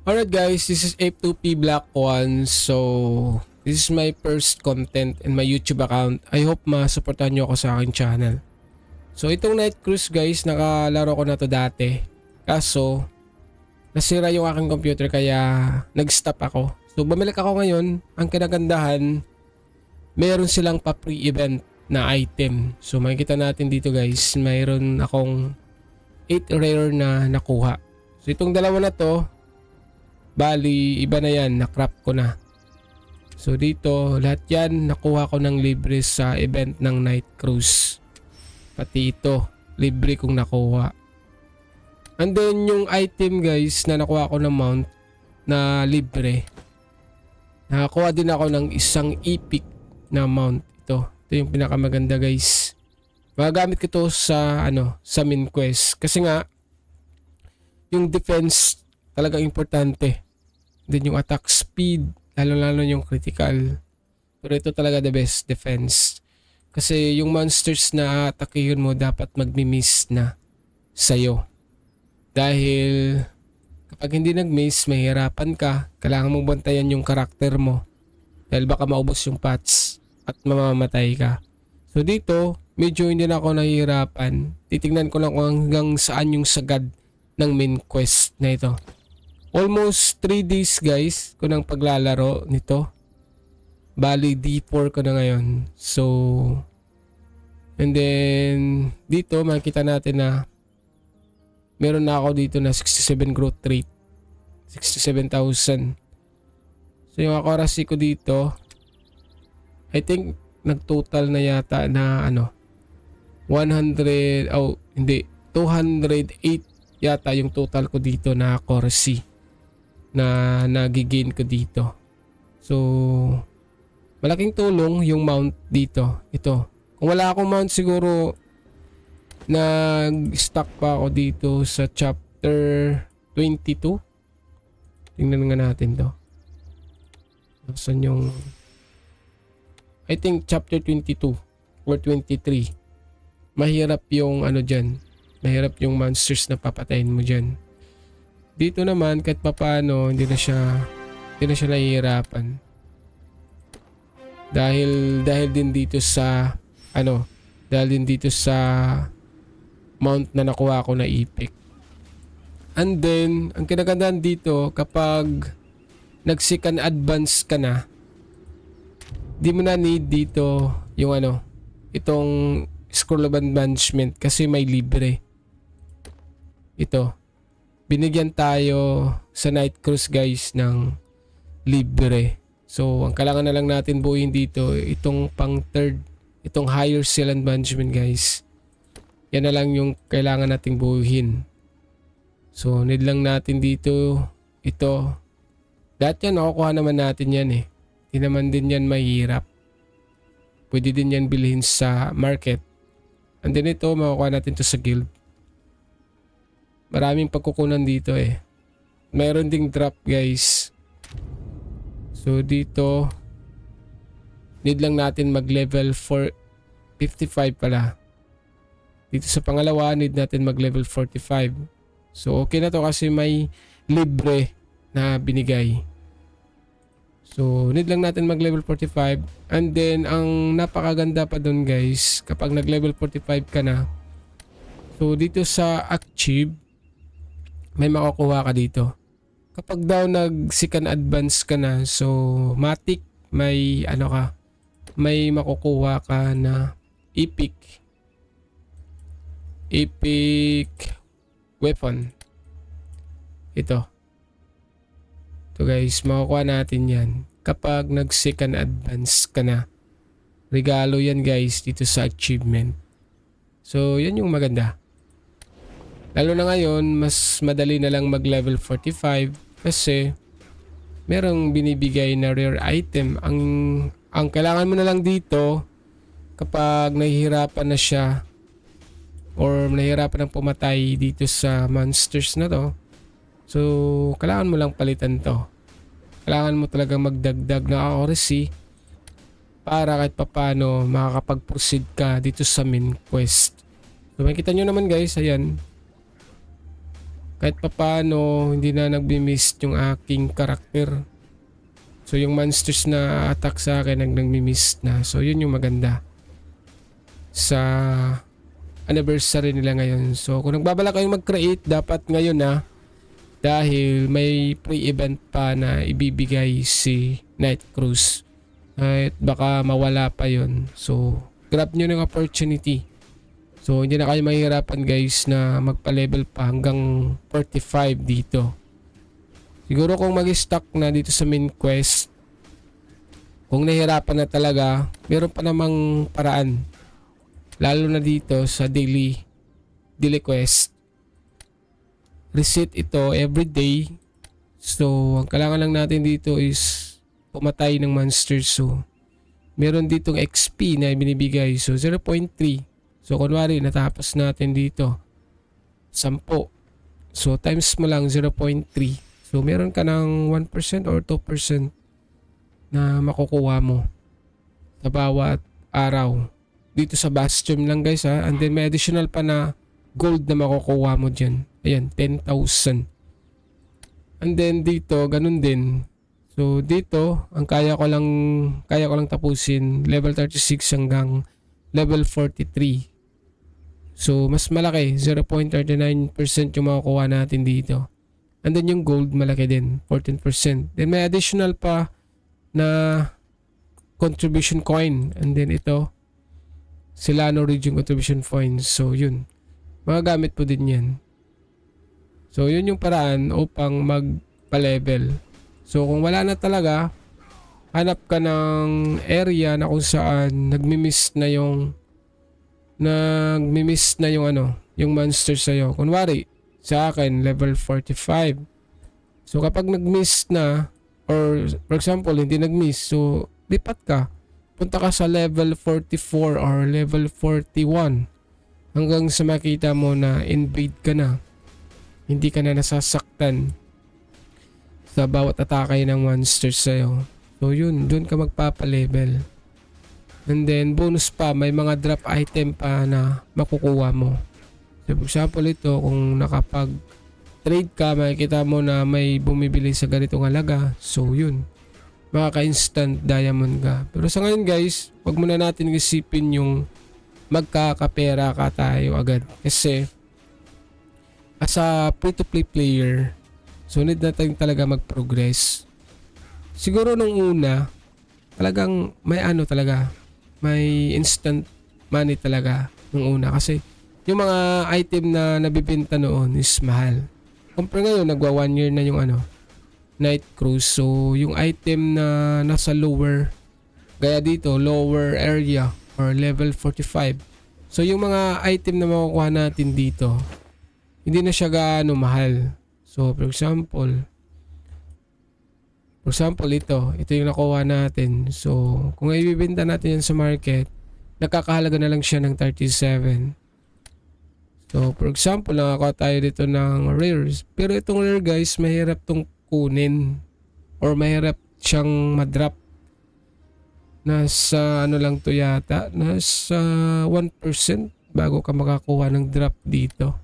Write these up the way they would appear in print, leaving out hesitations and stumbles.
Alright guys, this is Ape2P Black One. So, this is my first content in my YouTube account. I hope ma-supportan nyo ako sa aking channel. So, itong Night Cruise guys, nakalaro ko na to dati. Kaso, nasira yung aking computer kaya nag-stop ako. So, bumalik ako ngayon. Ang kinagandahan, mayroon silang pa-pre-event na item. So, makikita natin dito guys, mayroon akong 8 rare na nakuha. So, itong dalawa na to, bali, iba na yan, na-crop ko na. So dito, lahat yan nakuha ko ng libre sa event ng Night Cruise. Pati ito, libre kong nakuha. And then yung item guys na nakuha ko na mount na libre, nakakuha din ako ng isang epic na mount. Ito yung pinakamaganda guys. Magagamit ko to sa sa main quest. Kasi nga, yung defense talagang importante. Then yung attack speed, lalo yung critical. Pero ito talaga the best defense. Kasi yung monsters na atakihin mo dapat magmi-miss na sa'yo. Dahil kapag hindi nag-miss, mahirapan ka. Kailangan mong bantayan yung karakter mo. Dahil baka maubos yung pots at mamamatay ka. So dito, medyo hindi na ako nahihirapan. Titignan ko lang kung hanggang saan yung sagad ng main quest na ito. Almost 3 days guys ko nang paglalaro nito. Bali D4 ko na ngayon. So, and then dito makikita natin na meron na ako dito na 67 growth rate. 67,000. So yung accuracy ko dito, I think nagtotal na yata na 208 yata yung total ko dito na accuracy na nagigain ko dito. So, malaking tulong yung mount dito. Ito. Kung wala akong mount siguro nag-stuck pa ako dito sa chapter 22. Tingnan nga natin to. Nasaan yung I think chapter 22 or 23. Mahirap yung dyan. Mahirap yung monsters na papatayin mo dyan. Dito naman kahit papaano hindi na siya nahihirapan. Dahil din dito sa mount na nakuha ko na epic. And then ang kinagandaan dito, kapag nag-second advance ka na, di mo na need dito yung itong scroll of advancement kasi may libre. Ito. Binigyan tayo sa Night Cruise guys ng libre. So, ang kailangan na lang natin buuin dito, itong pang third, itong higher seal advancement guys. Yan na lang yung kailangan nating buuhin. So, need lang natin dito, ito. Lahat yan, nakukuha naman natin yan eh. Hindi naman din yan mahirap. Pwede din yan bilhin sa market. And then ito, makukuha natin to sa guild. Maraming pagkukunan dito eh. Mayroon ding drop guys. So dito, need lang natin mag level 55 pala. Dito sa pangalawa, need natin mag level 45. So okay na to kasi may libre na binigay. So need lang natin mag level 45. And then ang napakaganda pa dun guys, kapag nag level 45 ka na, so dito sa achieve, may makukuha ka dito. Kapag daw nag-second advance ka na, so matik may may makukuha ka na epic weapon. Ito guys, makukuha natin yan kapag nag-second advance ka na. Regalo yan guys dito sa achievement. So yan yung maganda. Lalo na ngayon, mas madali na lang mag level 45 kasi merong binibigay na rare item. Ang kailangan mo na lang dito kapag nahihirapan na siya or nahihirapan ng pumatay dito sa monsters na to. So, kailangan mo lang palitan to. Kailangan mo talagang magdagdag na accuracy para kahit papano makakapag-proceed ka dito sa main quest. So, makikita nyo naman guys, ayan. kahit papaano hindi na nagmi-miss yung aking karakter. So yung monsters na attack sa akin nagmi-miss na. So yun yung maganda sa anniversary nila ngayon. So kung nagbabalak kayong mag-create, dapat ngayon na, dahil may pre-event pa na ibibigay si Night Cruise. At baka mawala pa yon. So grab nyo ng opportunity. So hindi na kayo mahihirapan guys na magpa-level pa hanggang 45 dito. Siguro kung mag-stock na dito sa main quest, kung nahihirapan na talaga, meron pa namang paraan. Lalo na dito sa daily quest. Reset ito everyday. So ang kailangan lang natin dito is pumatay ng monsters. So meron ditong XP na binibigay. So 0.3. So kunwari natapos natin dito 10. So times mo lang 0.3. So meron ka ng 1% or 2% na makukuha mo sa bawat araw. Dito sa Bastion lang guys ha. And then may additional pa na gold na makukuha mo dyan. Ayan, 10,000. And then dito, ganun din. So dito, ang kaya ko lang tapusin level 36 hanggang level 43. So mas malaki, 0.39% yung makukuha natin dito. And then yung gold malaki din, 14%. Then may additional pa na contribution coin. And then ito, Silano Region contribution coins. So yun, magagamit po din yan. So yun yung paraan upang magpa-level. So kung wala na talaga, hanap ka ng area na kung saan nagmi-miss na yung yung monster sa'yo. Kunwari, sa akin, level 45. So kapag nag-miss na, or for example, hindi nag-miss, so lipat ka. Punta ka sa level 44 or level 41 hanggang sa makita mo na invade ka na. Hindi ka na nasasaktan sa bawat atake ng monsters sa'yo. So yun, dun ka magpapa-level. And then bonus pa, may mga drop item pa na makukuha mo. So for example ito, kung nakapag-trade ka, makikita mo na may bumibili sa ganitong halaga. So yun, makaka-instant diamond ka. Pero sa ngayon guys, wag muna natin isipin yung magkakapera ka tayo agad. Kasi as a free-to-play player, so need natin talaga mag-progress. Siguro nung una, talagang may instant money talaga nung una. Kasi yung mga item na nabibenta noon is mahal. Compare ngayon, nagwa 1 year na yung Night Cruise. So yung item na nasa lower, gaya dito, lower area or level 45. So yung mga item na makukuha natin dito, hindi na siya gaano mahal. So for example ito yung nakuha natin. So kung ibibenta natin yan sa market, nakakahalaga na lang siya ng 37. So for example, nakakuha tayo dito ng rares. Pero itong rare guys, mahirap tong kunin or mahirap siyang madrop. Nasa lang to yata, nasa 1% bago ka makakuha ng drop dito.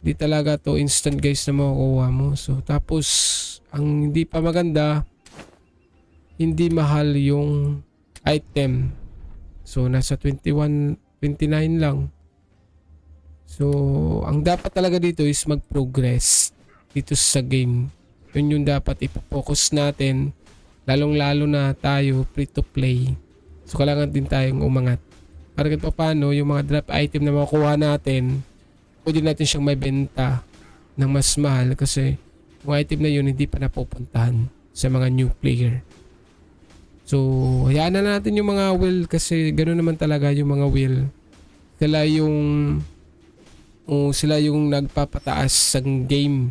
Di talaga to instant guys na makukuha mo. So tapos ang hindi pa maganda, hindi mahal yung item. So nasa 29 lang. So ang dapat talaga dito is mag-progress dito sa game. Yun yung dapat ipo-focus natin, lalong-lalo na tayo free to play. So kailangan din tayong umangat. Para kahit paano yung mga drop item na makukuha natin, pwede natin siyang may benta ng mas mahal kasi yung item na yun hindi pa napupuntahan sa mga new player. So hayaan na natin yung mga whale kasi ganoon naman talaga yung mga whale. Sila yung nagpapataas ng game.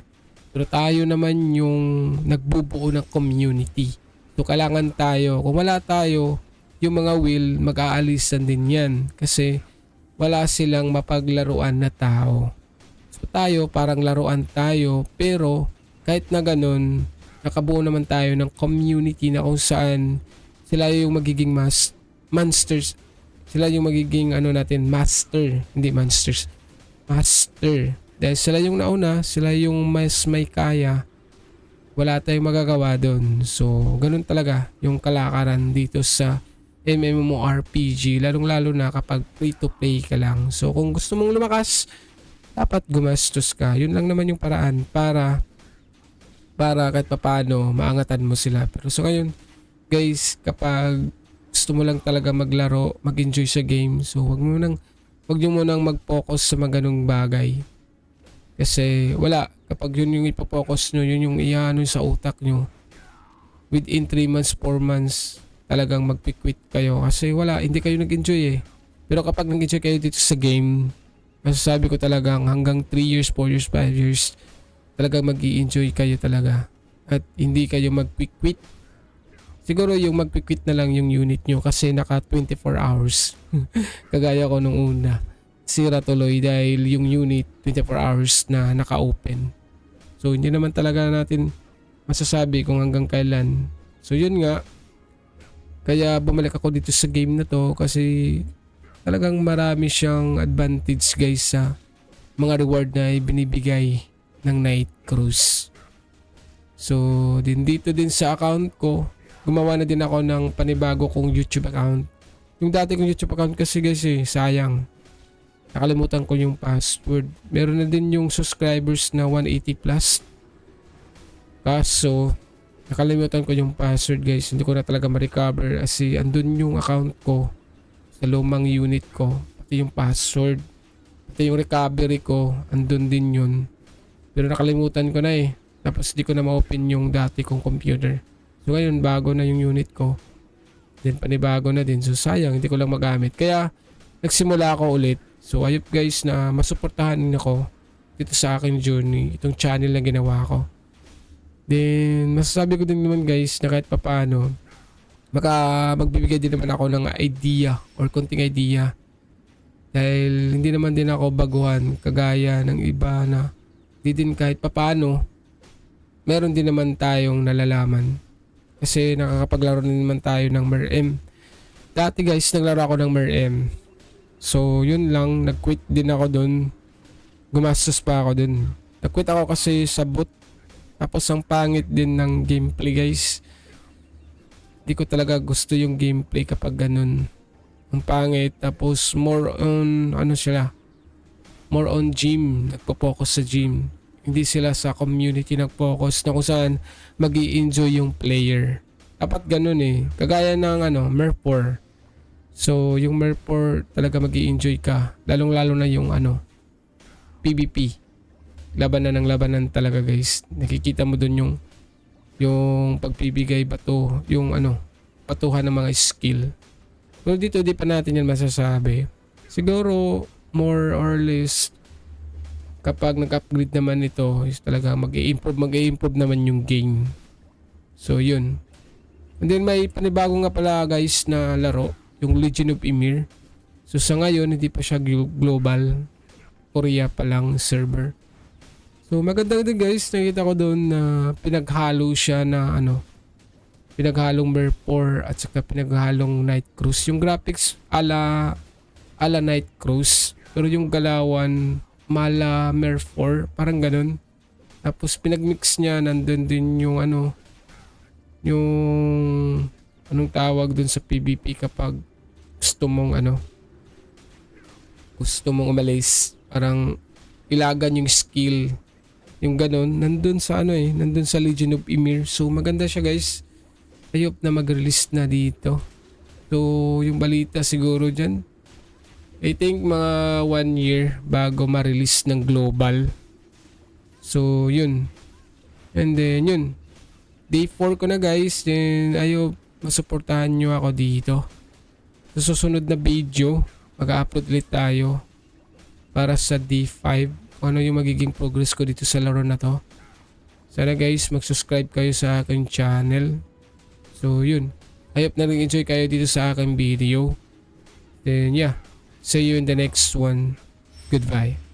Pero tayo naman yung nagbubuo ng community. So kailangan tayo, kung wala tayo, yung mga whale mag-aalisan din yan kasi wala silang mapaglaruan na tao. So tayo, parang laruan tayo, pero kahit na ganun, nakabuo naman tayo ng community na kung saan sila yung magiging Sila yung magiging master, hindi monsters. Master Dahil sila yung nauna, sila yung mas may kaya, wala tayong magagawa doon. So, ganun talaga yung kalakaran dito sa MMORPG, lalong-lalo na kapag free-to-play ka lang. So, kung gusto mong lumakas, dapat gumastos ka. Yun lang naman yung paraan para kahit papaano maangatan mo sila. Pero so ngayon, guys, kapag gusto mo lang talaga maglaro, mag-enjoy sa game, so wag nyo munang mag-focus sa mga ganung bagay. Kasi wala, kapag yun yung ipo-focus nyo, yun yung iano sa utak nyo, within 3 months, 4 months, talagang magpi-quit kayo. Kasi wala, hindi kayo nag-enjoy eh. Pero kapag nag-enjoy kayo dito sa game, masasabi ko talagang hanggang 3 years, 4 years, 5 years, talagang mag-i-enjoy kayo talaga. At hindi kayo mag-quit. Siguro yung mag-quit na lang yung unit nyo kasi naka 24 hours. Kagaya ko nung una. Sira tuloy dahil yung unit 24 hours na naka-open. So hindi naman talaga natin masasabi kung hanggang kailan. So yun nga. Kaya bumalik ako dito sa game na to kasi talagang marami siyang advantage guys sa mga reward na ibinibigay ng Night Cruise. So, dito din sa account ko, gumawa na din ako ng panibago kong YouTube account. Yung dati kong YouTube account kasi guys sayang. Nakalimutan ko yung password. Meron na din yung subscribers na 180 plus. Kaso, nakalimutan ko yung password guys. Hindi ko na talaga ma-recover kasi andun yung account ko sa lumang unit ko. Pati yung password. Pati yung recovery ko, andun din yun. Pero nakalimutan ko na eh. Tapos di ko na ma-open yung dati kong computer. So ngayon bago na yung unit ko. Then panibago na din. So sayang hindi ko lang magamit. Kaya nagsimula ako ulit. So ayop guys na masuportahan ako dito sa aking journey. Itong channel na ginawa ko. Then masasabi ko din naman guys na kahit papaano magbibigay din naman ako ng idea or konting idea. Dahil hindi naman din ako baguhan kagaya ng iba na di din kahit papaano meron din naman tayong nalalaman kasi nakakapaglaro din naman tayo ng MERM. Dati guys naglaro ako ng MERM, so yun lang, nag-quit din ako dun, gumastos pa ako dun, nag-quit ako kasi sa boot. Tapos ang pangit din ng gameplay guys, di ko talaga gusto yung gameplay kapag ganun, ang pangit. Tapos more on more on gym, nagpo-focus sa gym. Hindi sila sa community nag-focus na kung saan mag-i-enjoy yung player. Dapat ganun eh. Kagaya ng MERP4. So yung MERP4 talaga mag-i-enjoy ka. Lalong-lalo na yung PvP. Labanan ng labanan talaga guys. Nakikita mo dun yung pagpibigay bato, yung batuhan ng mga skill. Pero dito di pa natin yan masasabi. Siguro more or less kapag nag-upgrade naman ito is talaga mag-i-improve naman yung game. So yun. And then may panibago nga pala guys na laro, yung Legion of Ymir. So sa ngayon hindi pa siya global, Korea pa lang server. So maganda din guys, nakita ko doon na pinaghalo siya na pinaghalong MERP4 at saka pinaghalong Night Cruise. Yung graphics ala Night Cruise, pero yung galawan mala MERP4, parang ganun. Tapos pinagmix niya, nandun din yung yung anong tawag dun sa PvP kapag gusto mong umalis, parang ilagan yung skill, yung ganun, nandun sa nandun sa Legion of Ymir. So maganda siya guys. I hope na mag-release na dito. So yung balita siguro dyan, I think mga 1 year bago ma-release ng global. So yun. And then yun, day 4 ko na guys. Then ayaw masuportahan nyo ako dito. Sa susunod na video, mag-upload ulit tayo para sa day 5. Kung ano yung magiging progress ko dito sa laro na to. Sana guys mag-subscribe kayo sa aking channel. So yun, I hope na nag-enjoy kayo dito sa aking video. Then yeah, see you in the next one. Goodbye.